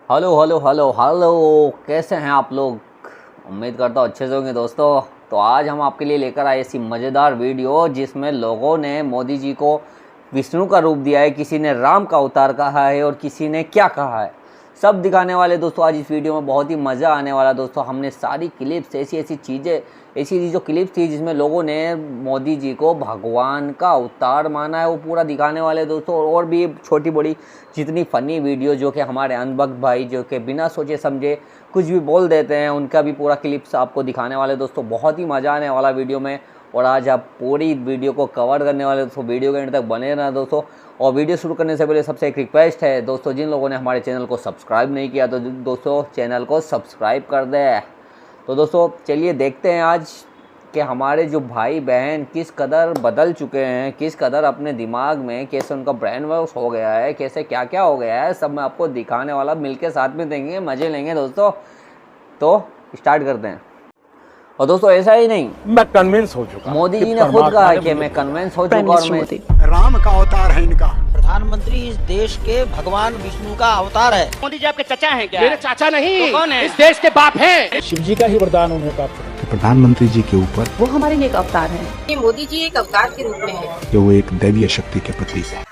Hello hello hello hello, कैसे हैं आप लोग। उम्मीद करता हूँ अच्छे से होंगे दोस्तों। तो आज हम आपके लिए लेकर आए ऐसी मज़ेदार वीडियो जिसमें लोगों ने मोदी जी को विष्णु का रूप दिया है, किसी ने राम का अवतार कहा है और किसी ने क्या कहा है, सब दिखाने वाले दोस्तों। आज इस वीडियो में बहुत ही मज़ा आने वाला दोस्तों। हमने सारी क्लिप्स ऐसी चीज़ें, ऐसी जो क्लिप्स थी जिसमें लोगों ने मोदी जी को भगवान का अवतार माना है, वो पूरा दिखाने वाले दोस्तों। और भी छोटी बड़ी जितनी फ़नी वीडियो जो कि हमारे अनबक भाई जो कि बिना सोचे समझे कुछ भी बोल देते हैं, उनका भी पूरा क्लिप्स आपको दिखाने वाले दोस्तों। बहुत ही मज़ा आने वाला वीडियो में। और आज आप पूरी वीडियो को कवर करने वाले दोस्तों, वीडियो के एंड तक बने रहना दोस्तों। और वीडियो शुरू करने से पहले सबसे एक रिक्वेस्ट है दोस्तों, जिन लोगों ने हमारे चैनल को सब्सक्राइब नहीं किया तो दोस्तों चैनल को सब्सक्राइब कर दें। तो दोस्तों चलिए देखते हैं आज कि हमारे जो भाई बहन किस कदर बदल चुके हैं, किस कदर अपने दिमाग में कैसे उनका ब्रेन वॉश हो गया है, कैसे क्या क्या हो गया है, सब मैं आपको दिखाने वाला। मिलके साथ में देंगे, मज़े लेंगे दोस्तों। तो स्टार्ट करते हैं। और दोस्तों ऐसा ही नहीं, मैं कन्विंस हो चुका। मोदी जी ने खुद कहा है कि मैं कन्विंस हो चुका और मैं राम का अवतार है इनका। प्रधानमंत्री इस देश के भगवान विष्णु का अवतार है। मोदी जी आपके चाचा हैं क्या? मेरे चाचा नहीं, तो कौन है? इस देश के बाप हैं। शिव जी का ही वरदान उन्हें प्राप्त है। प्रधानमंत्री जी के ऊपर वो हमारे लिए एक अवतार है। ये मोदी जी एक अवतार के रूप में है। कि वो एक दैवीय शक्ति के प्रतीक है।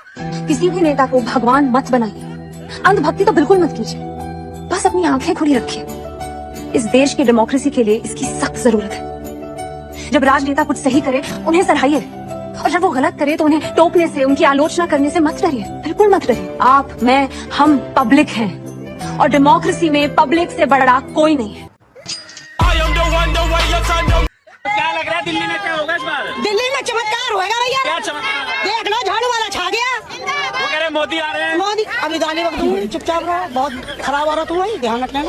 किसी भी नेता को भगवान मत बनाइए, अंधभक्ति तो बिल्कुल मत कीजिए, बस अपनी आंखें खुली रखिए। इस देश की डेमोक्रेसी के लिए इसकी सख्त जरूरत है। जब राजनेता कुछ सही करे उन्हें सराहिए, और जब वो गलत करे तो उन्हें टोकने से, उनकी आलोचना करने से मत डरिए, बिल्कुल मत डरिए। आप, मैं, हम पब्लिक हैं और डेमोक्रेसी में पब्लिक से बड़ा कोई नहीं है। क्या लग रहा है दिल्ली में क्या होगा इस बार? दिल्ली में चमत्कार होगा भैया। क्या चमत्कार? देख लो, झाड़ू वाला छा गया। वो कह रहे मोदी आ रहे हैं। मोदी अभी गाली वक्त तुम चुपचाप रहो, बहुत खराब आ रहा तुम, ध्यान रखना।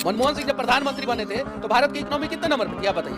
मनमोहन सिंह जब प्रधानमंत्री बने थे तो भारत की इकोनॉमी कितने नंबर पे, क्या बताइए?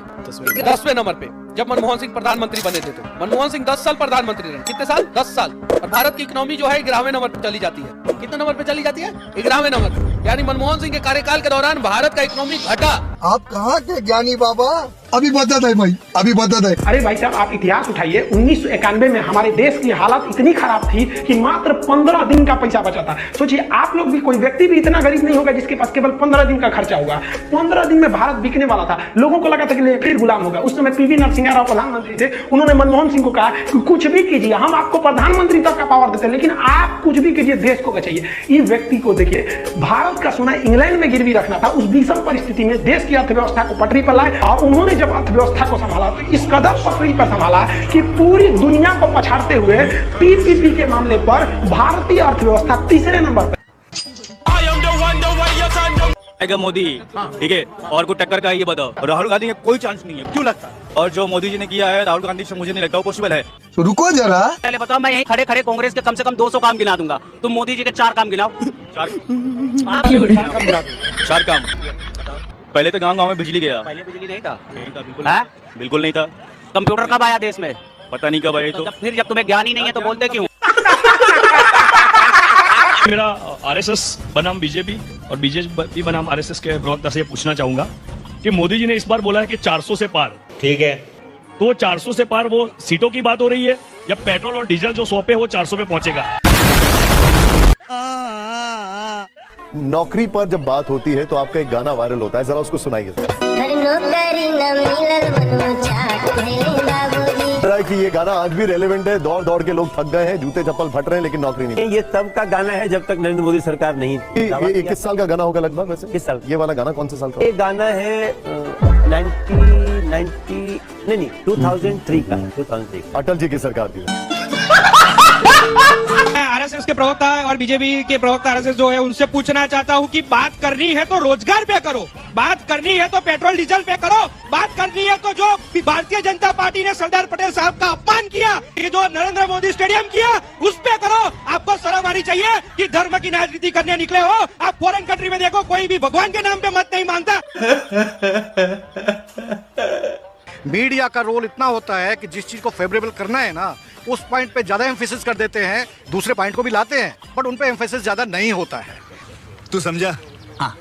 10वें नंबर पे। जब मनमोहन सिंह प्रधानमंत्री बने थे तो मनमोहन सिंह 10 साल प्रधानमंत्री रहे। कितने साल? 10 साल। और भारत की इकोनॉमी जो है 11वें नंबर पे चली जाती है। कितने नंबर पे चली जाती है? 11वें नंबर पे। यानी मनमोहन सिंह के कार्यकाल के दौरान भारत का इकोनॉमी घटा। आप कहाँ के ज्ञानी बाबा? अभी बदत है भाई, अभी बदत है। अरे भाई साहब, आप इतिहास उठाइए। 1991 में हमारे देश की हालत इतनी खराब थी कि मात्र 15 दिन का पैसा बचा था। सोचिए आप लोग भी, कोई व्यक्ति भी इतना गरीब नहीं होगा जिसके पास केवल 15 दिन का खर्चा होगा। 15 दिन में भारत बिकने वाला था। लोगों को लगा था कि फिर गुलाम होगा। उस समय पीवी नरसिंह राव प्रधानमंत्री थे। उन्होंने मनमोहन सिंह को कहा कि कुछ भी कीजिए, हम आपको प्रधानमंत्री तक का पावर देते हैं, लेकिन आप कुछ भी कीजिए, देश को बचाइए। इस व्यक्ति को देखिए, भारत का सोना इंग्लैंड में गिरवी रखना था। उस विषम परिस्थिति में देश की अर्थव्यवस्था को पटरी पर लाए और उन्होंने जब अर्थव्यवस्था को संभाला तो इस कदर पटरी पर संभाला कि पूरी दुनिया को पछाड़ते हुए पीपीपी के मामले पर भारतीय अर्थव्यवस्था तीसरे नंबर पर। मोदी ठीक है, और को टक्कर का ये बताओ। राहुल गांधी का कोई चांस नहीं है, क्यों लगता है? और जो मोदी जी ने किया है राहुल गांधी से मुझे नहीं लगता वो पॉसिबल है। तो रुको जरा, पहले बताओ, मैं यहीं खड़े खड़े कांग्रेस के कम से कम 200 काम गिना दूंगा। तुम मोदी जी के 4 काम गिनाओ। 4 काम। पहले तो गांव में बिजली गया। पहले बिजली नहीं था। बिल्कुल नहीं था। कंप्यूटर कब आया देश में? पता नहीं कब आया। तो फिर जब तुम्हें ज्ञान ही नहीं है तो बोलते क्यों? मेरा आरएसएस बनाम बीजेपी और बीजेपी बनाम आरएसएस के प्रवक्ता से पूछना चाहूंगा कि मोदी जी ने इस बार बोला है कि 400 से पार। ठीक है, तो 400 से पार वो सीटों की बात हो रही है या पेट्रोल और डीजल जो 100 पे वो 400 पे पहुंचेगा? नौकरी पर जब बात होती है तो आपका एक गाना वायरल होता है, जरा उसको सुनाइए कि ये गाना आज भी रेलेवेंट है। दौड़ दौड़ के लोग थक गए हैं, जूते चप्पल फट रहे हैं, लेकिन नौकरी नहीं। ये तब का गाना है जब तक नरेंद्र मोदी सरकार नहीं। ये किस साल का गाना होगा लगभग वैसे? किस साल? ये वाला गाना कौन से साल का? ये गाना है 2003 का। 2003 अटल जी की सरकार थी। आरएसएस के प्रवक्ता और बीजेपी के प्रवक्ता आरएसएस जो है उनसे पूछना चाहता हूं कि बात करनी है तो रोजगार पे करो, बात करनी है तो पेट्रोल डीजल पे करो, बात करनी है तो जो भारतीय जनता पार्टी ने सरदार पटेल साहब का अपमान किया, ये जो नरेंद्र मोदी स्टेडियम किया, उस पे करो। आपको शर्म आनी चाहिए कि धर्म की राजनीति करने निकले हो। आप फॉरेन कंट्री में देखो, कोई भी भगवान के नाम पे मत नहीं मांगता। मीडिया का रोल इतना होता है कि जिस चीज को फेवरेबल करना है ना, उस पॉइंट पे ज्यादा एम्फेसिस कर देते हैं, दूसरे पॉइंट को भी लाते हैं, बट उन पे एम्फेसिस ज्यादा नहीं होता है। तू समझा? हाँ।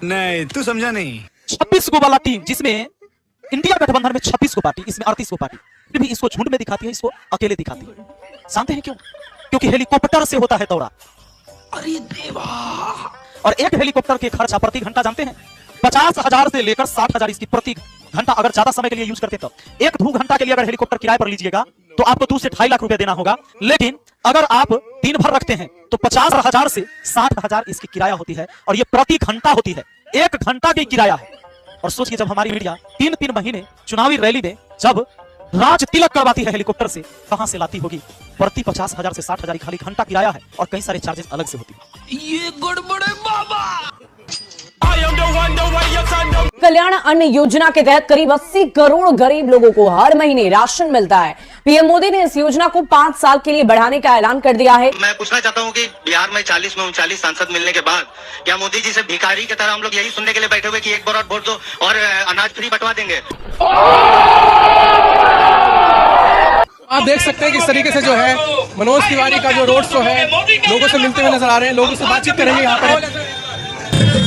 नहीं, तू समझा नहीं। 26 को वाला टीम जिसमें इंडिया गठबंधन में 26 को पार्टी, इसमें 38 को पार्टी, फिर भी इसको झुंड में दिखाती है, इसको अकेले दिखाती है। जानते हैं क्यों? क्योंकि हेलीकॉप्टर से होता है दौरा। अरे देवा। और एक हेलीकॉप्टर के खर्चा प्रति घंटा जानते हैं 50,000 से लेकर 60,000 इसकी प्रति घंटा, अगर ज्यादा समय के लिए यूज करते तो। एक 2 घंटा के लिए अगर हेलीकॉप्टर किराए पर लीजिएगा तो आपको 2 से 2.5 लाख रुपए देना होगा। लेकिन अगर आप दिन भर रखते हैं तो 50,000 से 60,000 इसकी किराया होती है, और ये प्रति घंटा होती है, 1 घंटा की किराया है। और सोचिए जब हमारी मीडिया 3-3 महीने चुनावी रैली में जब राज तिलक करवाती है हेलीकॉप्टर से, कहां से लाती होगी? प्रति 50,000 से 60,000 खाली घंटा किराया है, और कई सारे चार्जेस अलग से होती है। ये गड़बड़ है बाबा। कल्याण अन्न योजना के तहत करीब 80 करोड़ गरीब लोगों को हर महीने राशन मिलता है। पीएम मोदी ने इस योजना को 5 साल के लिए बढ़ाने का ऐलान कर दिया है। मैं पूछना चाहता हूं कि बिहार में 40 में 39 सांसद मिलने के बाद क्या मोदी जी से भिखारी की तरह हम लोग यही सुनने के लिए बैठे हुए कि एक बार और वोट दो और अनाज फ्री बंटवा देंगे? आप देख सकते हैं किस तरीके से जो है मनोज तिवारी का जो रोड शो है, लोगों से मिलते हुए नजर आ रहे हैं, लोगों से बातचीत करेंगे। यहाँ पर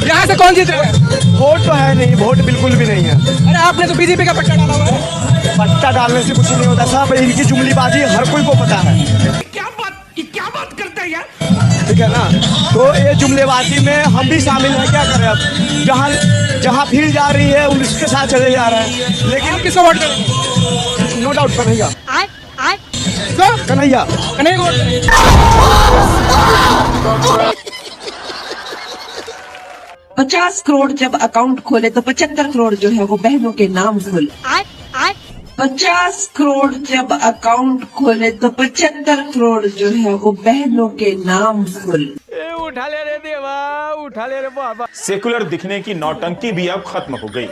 यहाँ से कौन जीत रहा है? वोट तो है नहीं, वोट बिल्कुल भी नहीं है। अरे आपने तो बीजेपी का पट्टा डाला हुआ है। पट्टा डालने से कुछ नहीं होता साहब, इनकी जुमलीबाजी हर कोई को पता है। क्या बात करते हैं यार? ठीक है ना, तो ये जुमलेबाजी में हम भी शामिल हैं। क्या करें अब, जहाँ भीड़ जा रही है उसके साथ चले जा रहे हैं। लेकिन किसको वोट करेंगे? No doubt Kanhaiya, Kanhaiya Kanhaiya. 50 करोड़ जब अकाउंट खोले तो 75 करोड़ जो है वो बहनों के नाम खोले। 50 करोड़ जब अकाउंट खोले तो 75 करोड़ जो है वो बहनों के नाम खोले। उठा ले रे देवा, उठा ले रे बाबा। सेकुलर दिखने की नौटंकी भी अब खत्म हो गई,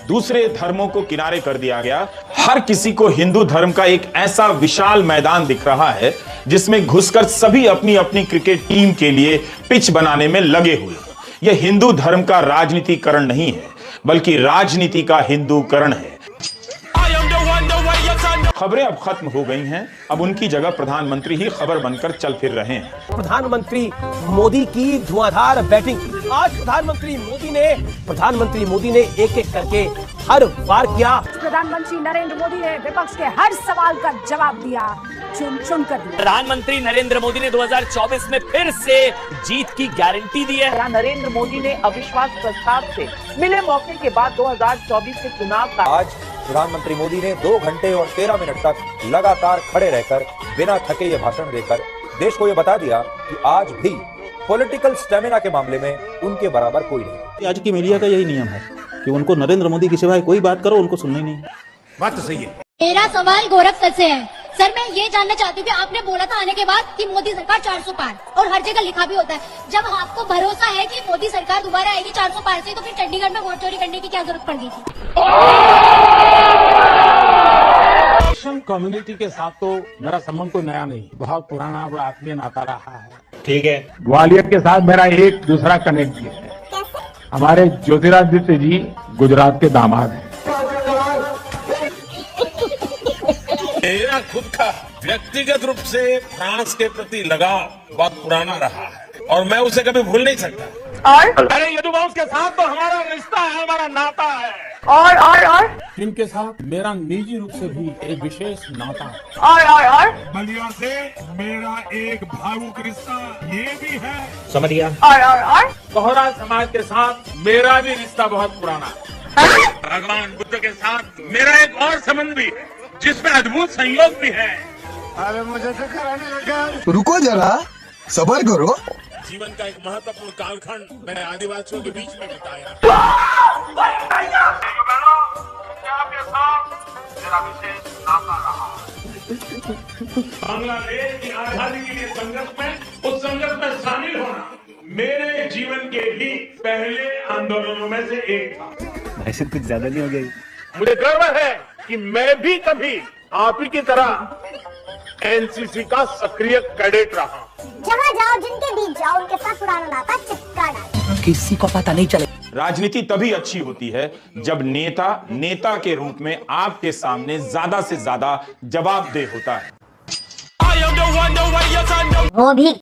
दूसरे धर्मों को किनारे कर दिया गया। हर किसी को हिंदू धर्म का एक ऐसा विशाल मैदान दिख रहा है जिसमें घुसकर सभी अपनी अपनी क्रिकेट टीम के लिए पिच बनाने में लगे हुए। यह हिंदू धर्म का राजनीतिकरण नहीं है, बल्कि राजनीति का हिंदूकरण है। खबरें अब खत्म हो गई हैं, अब उनकी जगह प्रधानमंत्री ही खबर बनकर चल फिर रहे हैं। प्रधानमंत्री मोदी की धुआंधार बैटिंग। आज प्रधानमंत्री मोदी ने एक-एक करके हर वार किया। प्रधानमंत्री नरेंद्र मोदी ने विपक्ष के हर सवाल का जवाब दिया, चुन कर दिया। प्रधानमंत्री नरेंद्र मोदी ने 2024 में फिर से जीत की गारंटी दी है। नरेंद्र मोदी ने अविश्वास प्रस्ताव से मिले मौके के बाद 2024 के चुनाव का आज प्रधानमंत्री मोदी ने 2 घंटे और 13 मिनट तक लगातार खड़े रहकर बिना थके ये भाषण देकर देश को ये बता दिया कि आज भी पॉलिटिकल स्टेमिना के मामले में उनके बराबर कोई नहीं। आज की मीडिया का यही नियम है कि उनको नरेंद्र मोदी की सिवाय कोई बात करो उनको सुनना ही नहीं। बात तो सही है। मेरा सवाल गोरखपुर से है। सर मैं ये जानना चाहती हूँ कि आपने बोला था आने के बाद कि मोदी सरकार 400 पार, और हर जगह लिखा भी होता है। जब आपको भरोसा है कि मोदी सरकार दोबारा आएगी 400 पार से, तो फिर चंडीगढ़ में वोट चोरी करने की क्या जरूरत पड़ गई थी? कम्युनिटी के साथ तो मेरा संबंध कोई नया नहीं, बहुत पुराना बड़ा आत्मीय नाता रहा है। ठीक है। ग्वालियर के साथ मेरा एक दूसरा कनेक्ट भी है। हमारे ज्योतिरादित्य जी गुजरात के दामाद हैं। मेरा खुद का व्यक्तिगत रूप से फ्रांस के प्रति लगाव बहुत पुराना रहा है और मैं उसे कभी भूल नहीं सकता। और अरे यदुवंश के साथ तो हमारा रिश्ता है, हमारा नाता है। और इनके साथ मेरा निजी रूप से भी एक विशेष नाता है। और बलिया से मेरा एक भावुक रिश्ता ये भी है। समझ गया। और कोहरा समाज के साथ मेरा भी रिश्ता बहुत पुराना है। भगवान बुद्ध के साथ मेरा एक और संबंध भी है जिसमें अद्भुत संयोग भी है। अरे मुझे तो कराने लगा। रुको जरा, सब्र करो। जीवन का एक महत्वपूर्ण कालखंड मैंने आदिवासियों के बीच में बिताया। बांग्लादेश की आजादी के लिए संघर्ष में उस संघर्ष में शामिल होना मेरे जीवन के भी पहले आंदोलनों में से एक था। ऐसे कुछ ज्यादा नहीं हो गई। मुझे गर्व है कि मैं भी कभी आप ही की तरह एनसीसी का सक्रिय कैडेट रहा। जहाँ जाओ जिनके बीच जाओ उनके साथ पुराना नाता चिपका डालो, किसी को पता नहीं चले। राजनीति तभी अच्छी होती है जब नेता के रूप में आपके सामने ज्यादा से ज्यादा जवाबदेह होता है। वो भी